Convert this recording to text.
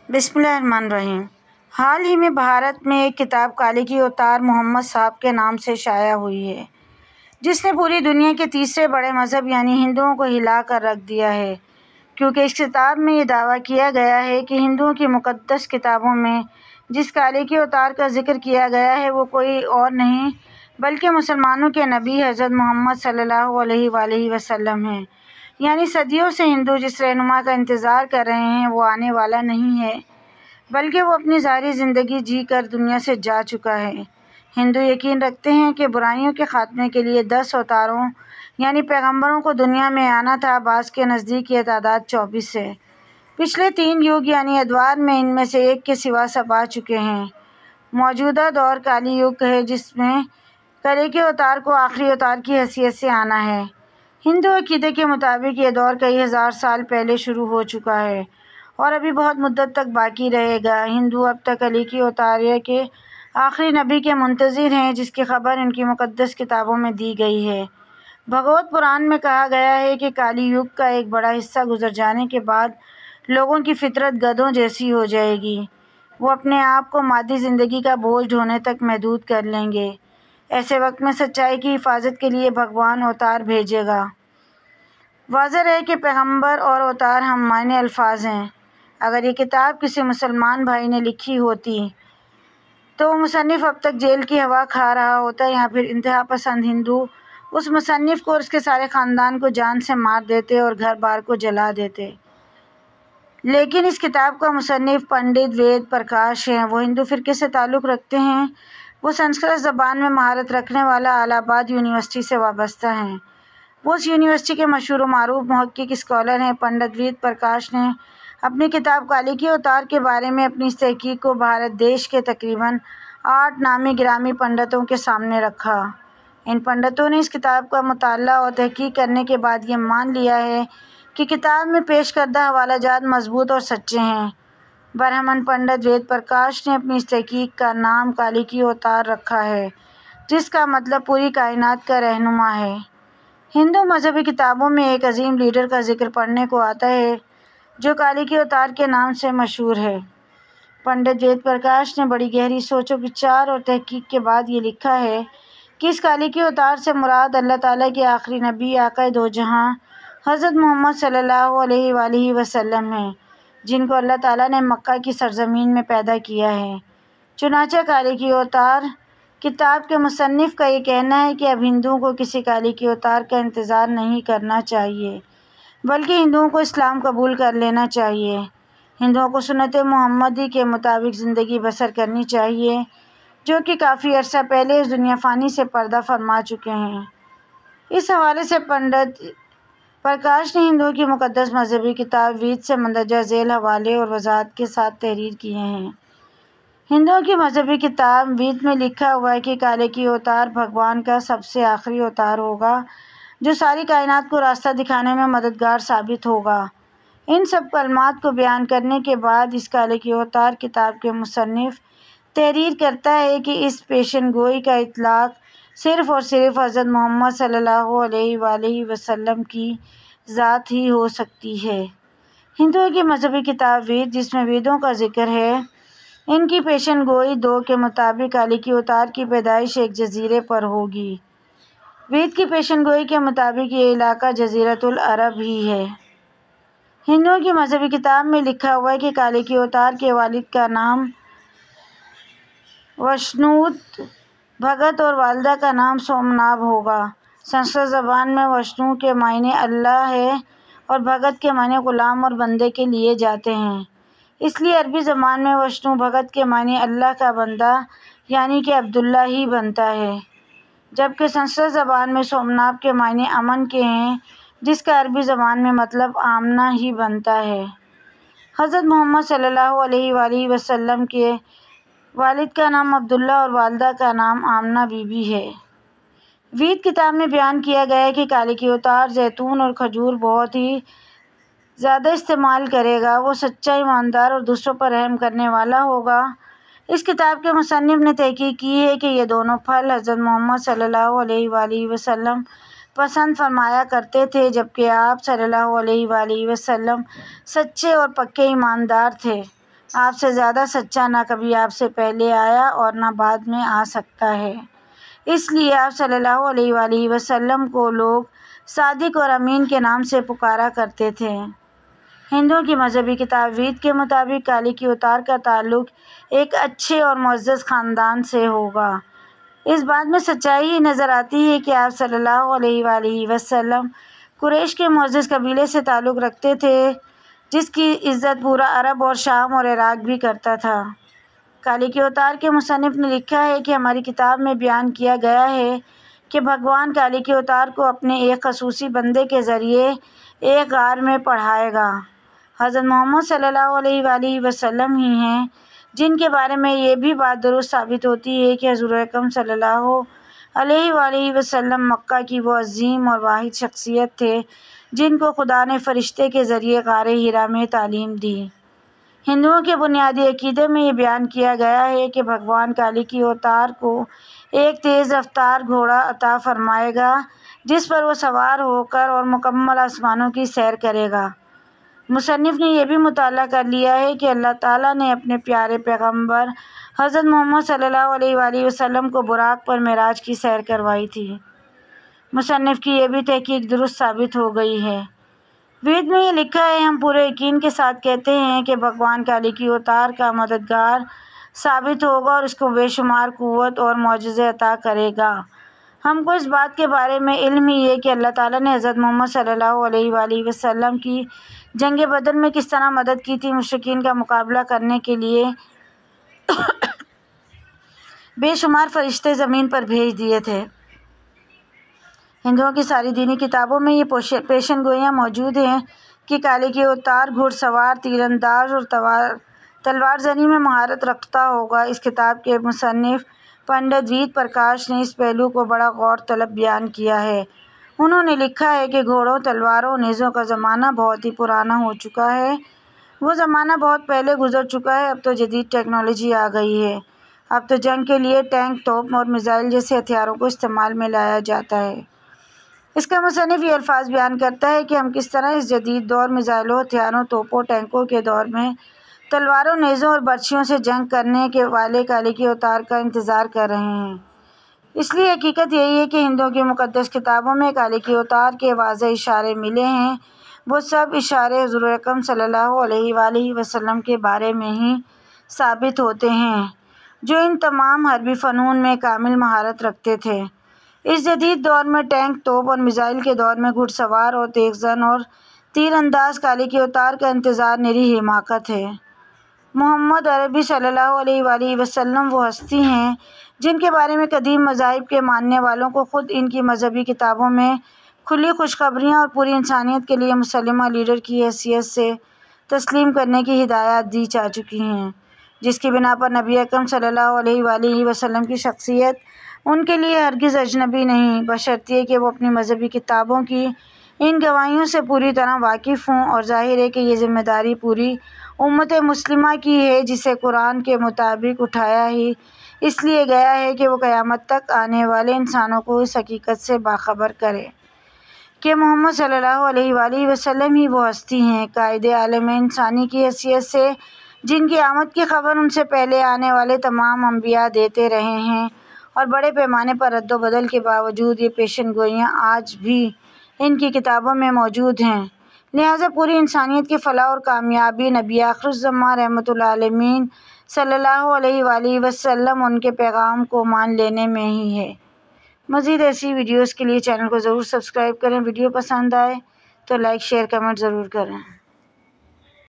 بسم اللہ الرحمن الرحیم۔ حال ہی میں بھارت میں ایک کتاب کالی کی اوتار محمد صاحب کے نام سے شائع ہوئی ہے، جس نے پوری دنیا کے تیسرے بڑے مذہب یعنی ہندوؤں کو ہلا کر رکھ دیا ہے، کیونکہ اس کتاب میں یہ دعویٰ کیا گیا ہے کہ ہندوؤں کی مقدس کتابوں میں جس کالی کی اوتار کا ذکر کیا گیا ہے وہ کوئی اور نہیں بلکہ مسلمانوں کے نبی حضرت محمد صلی اللہ علیہ وآلہ وسلم ہیں۔ یعنی صدیوں سے ہندو جس رہنما کا انتظار کر رہے ہیں وہ آنے والا نہیں ہے، بلکہ وہ اپنی ظاہری زندگی جی کر دنیا سے جا چکا ہے۔ ہندو یقین رکھتے ہیں کہ برائیوں کے خاتمے کے لیے 10 اوتاروں یعنی پیغمبروں کو دنیا میں آنا تھا۔ بعض کے نزدیک یہ تعداد 24 ہے۔ پچھلے 3 یگ یعنی ادوار میں ان میں سے ایک کے سوا سب آ چکے ہیں۔ موجودہ دور کالی یگ ہے، جس میں کلی کے اوتار کو آخری اوتار کی حیثیت سے آنا ہے۔ ہندو عقیدے کے مطابق یہ دور کئی ہزار سال پہلے شروع ہو چکا ہے اور ابھی بہت مدت تک باقی رہے گا۔ ہندو اب تک کلی کے اوتار کے آخری نبی کے منتظر ہیں، جس کی خبر ان کی مقدس کتابوں میں دی گئی ہے۔ بھگوت پران میں کہا گیا ہے کہ کالی یگ کا ایک بڑا حصہ گزر جانے کے بعد لوگوں کی فطرت گدھوں جیسی ہو جائے گی۔ وہ اپنے آپ کو مادی زندگی کا بوجھ ڈھونے تک محدود کر لیں گے۔ ایسے وقت میں سچائی کی حفاظت کے لیے بھگوان اوتار بھیجے گا۔ واضح رہے کہ پیغمبر اور اوتار ہم معنی الفاظ ہیں۔ اگر یہ کتاب کسی مسلمان بھائی نے لکھی ہوتی تو وہ مصنف اب تک جیل کی ہوا کھا رہا ہوتا، یا پھر انتہا پسند ہندو اس مصنف کو اور اس کے سارے خاندان کو جان سے مار دیتے اور گھر بار کو جلا دیتے۔ لیکن اس کتاب کا مصنف پنڈت وید پرکاش ہیں۔ وہ ہندو فرقے سے تعلق رکھتے ہیں۔ وہ سنسکرت زبان میں مہارت رکھنے والا الہ آباد یونیورسٹی سے وابستہ ہیں۔ وہ اس یونیورسٹی کے مشہور و معروف محقق اسکالر ہیں۔ پنڈت وید پرکاش نے اپنی کتاب کالی کے اوتار کے بارے میں اپنی اس تحقیق کو بھارت دیش کے تقریباً 8 نامی گرامی پنڈتوں کے سامنے رکھا۔ ان پنڈتوں نے اس کتاب کا مطالعہ اور تحقیق کرنے کے بعد یہ مان لیا ہے کہ کتاب میں پیش کردہ حوالہ جات مضبوط اور سچے ہیں۔ برہمن پنڈت وید پرکاش نے اپنی اس تحقیق کا نام کالی کی اوتار رکھا ہے، جس کا مطلب پوری کائنات کا رہنما ہے۔ ہندو مذہبی کتابوں میں ایک عظیم لیڈر کا ذکر پڑھنے کو آتا ہے جو کالی کے اوتار کے نام سے مشہور ہے۔ پنڈت وید پرکاش نے بڑی گہری سوچ و بچار اور تحقیق کے بعد یہ لکھا ہے کہ اس کالی کے اوتار سے مراد اللہ تعالیٰ کے آخری نبی آقائے دو جہاں حضرت محمد صلی اللہ علیہ وآلہ وسلم ہیں، جن کو اللہ تعالیٰ نے مکہ کی سرزمین میں پیدا کیا ہے۔ چنانچہ کالی کی اوتار کتاب کے مصنف کا یہ کہنا ہے کہ اب ہندوؤں کو کسی کالی کے اوتار کا انتظار نہیں کرنا چاہیے، بلکہ ہندوؤں کو اسلام قبول کر لینا چاہیے۔ ہندوؤں کو سنت محمدی کے مطابق زندگی بسر کرنی چاہیے، جو کہ کافی عرصہ پہلے اس دنیا فانی سے پردہ فرما چکے ہیں۔ اس حوالے سے پنڈت پرکاش نے ہندوؤں کی مقدس مذہبی کتاب وید سے مندرجہ ذیل حوالے اور وضاحت کے ساتھ تحریر کیے ہیں۔ ہندوؤں کی مذہبی کتاب وید میں لکھا ہوا ہے کہ کالی کی اوتار بھگوان کا سب سے آخری اوتار ہوگا، جو ساری کائنات کو راستہ دکھانے میں مددگار ثابت ہوگا۔ ان سب کلمات کو بیان کرنے کے بعد اس کالی کی اوتار کتاب کے مصنف تحریر کرتا ہے کہ اس پیشن گوئی کا اطلاق صرف اور صرف حضرت محمد صلی اللہ علیہ وآلہ وسلم کی ذات ہی ہو سکتی ہے۔ ہندوؤں کی مذہبی کتاب وید، جس میں ویدوں کا ذکر ہے، ان کی پیشن گوئی 2 کے مطابق کالی کی اوتار کی پیدائش ایک جزیرے پر ہوگی۔ وید کی پیشن گوئی کے مطابق یہ علاقہ جزیرۃ العرب ہی ہے۔ ہندوؤں کی مذہبی کتاب میں لکھا ہوا ہے کہ کالی کے اوتار کے والد کا نام وشنو بھگت اور والدہ کا نام سومنابھ ہوگا۔ سنسکرت زبان میں وشنو کے معنی اللہ ہے اور بھگت کے معنی غلام اور بندے کے لیے جاتے ہیں، اس لیے عربی زبان میں وشنو بھگت کے معنی اللہ کا بندہ یعنی کہ عبداللہ ہی بنتا ہے، جبکہ سنسکرت زبان میں سومنابھ کے معنی امن کے ہیں، جس کا عربی زبان میں مطلب آمنہ ہی بنتا ہے۔ حضرت محمد صلی اللہ علیہ وآلہ وسلم کے والد کا نام عبداللہ اور والدہ کا نام آمنہ بی بی ہے۔ وید کتاب میں بیان کیا گیا ہے کہ کالی کی اوتار زیتون اور کھجور بہت ہی زیادہ استعمال کرے گا۔ وہ سچا، ایماندار اور دوسروں پر رحم کرنے والا ہوگا۔ اس کتاب کے مصنف نے تحقیق کی ہے کہ یہ دونوں پھل حضرت محمد صلی اللہ علیہ وآلہ وسلم پسند فرمایا کرتے تھے، جبکہ آپ صلی اللہ علیہ وآلہ وسلم سچے اور پکے ایماندار تھے۔ آپ سے زیادہ سچا نہ کبھی آپ سے پہلے آیا اور نہ بعد میں آ سکتا ہے۔ اس لیے آپ صلی اللہ علیہ وآلہ وسلم کو لوگ صادق اور امین کے نام سے پکارا کرتے تھے۔ ہندوؤں کی مذہبی کتاب وید کے مطابق کالی کے اتار کا تعلق ایک اچھے اور معزز خاندان سے ہوگا۔ اس بات میں سچائی ہی نظر آتی ہے کہ آپ صلی اللہ علیہ وآلہ وسلم قریش کے معزز قبیلے سے تعلق رکھتے تھے، جس کی عزت پورا عرب اور شام اور عراق بھی کرتا تھا۔ کالی کے اتار کے مصنف نے لکھا ہے کہ ہماری کتاب میں بیان کیا گیا ہے کہ بھگوان کالی کے اتار کو اپنے ایک خصوصی بندے کے ذریعے ایک غار میں پڑھائے گا۔ حضرت محمد صلی اللہ علیہ وآلہ وسلم ہی ہیں جن کے بارے میں یہ بھی بات درست ثابت ہوتی ہے کہ حضور اکرم صلی اللہ علیہ وآلہ وسلم مکہ کی وہ عظیم اور واحد شخصیت تھے جن کو خدا نے فرشتے کے ذریعے غار حرا میں تعلیم دی۔ ہندوؤں کے بنیادی عقیدے میں یہ بیان کیا گیا ہے کہ بھگوان کالی کے اتار کو ایک تیز رفتار گھوڑا عطا فرمائے گا جس پر وہ سوار ہو کر اور مکمل آسمانوں کی سیر کرے گا۔ مصنف نے یہ بھی مطالعہ کر لیا ہے کہ اللہ تعالیٰ نے اپنے پیارے پیغمبر حضرت محمد صلی اللہ علیہ وآلہ وسلم کو براق پر معراج کی سیر کروائی تھی۔ مصنف کی یہ بھی تحقیق درست ثابت ہو گئی ہے۔ وید میں یہ لکھا ہے، ہم پورے یقین کے ساتھ کہتے ہیں کہ بھگوان کالی کے اتار کا مددگار ثابت ہوگا اور اس کو بے شمار قوت اور معجزے عطا کرے گا۔ ہم کو اس بات کے بارے میں علم ہی ہے کہ اللہ تعالیٰ نے حضرت محمد صلی اللہ علیہ وآلہ وسلم کی جنگ بدر میں کس طرح مدد کی تھی۔ مشرکین کا مقابلہ کرنے کے لیے بے شمار فرشتے زمین پر بھیج دیے تھے۔ ہندوؤں کی ساری دینی کتابوں میں یہ پیشن گوئیاں موجود ہیں کہ کالی کے اتار گھڑ سوار، تیر انداز اور تلوار زنی میں مہارت رکھتا ہوگا۔ اس کتاب کے مصنف پنڈت وید پرکاش نے اس پہلو کو بڑا غور طلب بیان کیا ہے۔ انہوں نے لکھا ہے کہ گھوڑوں، تلواروں اور نیزوں کا زمانہ بہت ہی پرانا ہو چکا ہے۔ وہ زمانہ بہت پہلے گزر چکا ہے۔ اب تو جدید ٹیکنالوجی آ گئی ہے۔ اب تو جنگ کے لیے ٹینک، توپ اور میزائل جیسے ہتھیاروں کو استعمال میں لایا جاتا ہے۔ اس کا مصنف یہ الفاظ بیان کرتا ہے کہ ہم کس طرح اس جدید دور میزائلوں، ہتھیاروں، توپوں، ٹینکوں کے دور میں تلواروں، نیزوں اور برچھیوں سے جنگ کرنے کے والے کالی کے اتار کا انتظار کر رہے ہیں۔ اس لیے حقیقت یہی ہے کہ ہندوؤں کی مقدس کتابوں میں کالی کے اتار کے واضح اشارے ملے ہیں۔ وہ سب اشارے حضور اکرم صلی اللہ علیہ وآلہ وسلم کے بارے میں ہی ثابت ہوتے ہیں، جو ان تمام حربی فنون میں کامل مہارت رکھتے تھے۔ اس جدید دور میں ٹینک، توپ اور میزائل کے دور میں گھڑ سوار اور تیز زن اور تیر انداز کالی کے اتار کا انتظار نری حماقت ہے۔ محمد عربی صلی اللہ علیہ وآلہ وسلم وہ ہستی ہیں جن کے بارے میں قدیم مذاہب کے ماننے والوں کو خود ان کی مذہبی کتابوں میں کھلی خوشخبریاں اور پوری انسانیت کے لیے مسلمہ لیڈر کی حیثیت سے تسلیم کرنے کی ہدایات دی جا چکی ہیں، جس کی بنا پر نبی اکرم صلی اللہ علیہ وآلہ وسلم کی شخصیت ان کے لیے ہرگز اجنبی نہیں، بشرطیہ کہ وہ اپنی مذہبی کتابوں کی ان گواہیوں سے پوری طرح واقف ہوں۔ اور ظاہر ہے کہ یہ ذمہ داری پوری امت مسلمہ کی ہے، جسے قرآن کے مطابق اٹھایا ہی اس لیے گیا ہے کہ وہ قیامت تک آنے والے انسانوں کو اس حقیقت سے باخبر کرے کہ محمد صلی اللہ علیہ وآلہ وسلم ہی وہ ہستی ہیں، قائد عالم انسانی کی حیثیت سے، جن کی آمد کی خبر ان سے پہلے آنے والے تمام انبیاء دیتے رہے ہیں۔ اور بڑے پیمانے پر رد و بدل کے باوجود یہ پیشن گوئیاں آج بھی ان کی کتابوں میں موجود ہیں۔ لہٰذا پوری انسانیت کی فلاح اور کامیابی نبی آخر الزماں رحمۃ للعالمین صلی اللہ علیہ وآلہ وسلم ان کے پیغام کو مان لینے میں ہی ہے۔ مزید ایسی ویڈیوز کے لیے چینل کو ضرور سبسکرائب کریں۔ ویڈیو پسند آئے تو لائک، شیئر، کمنٹ ضرور کریں۔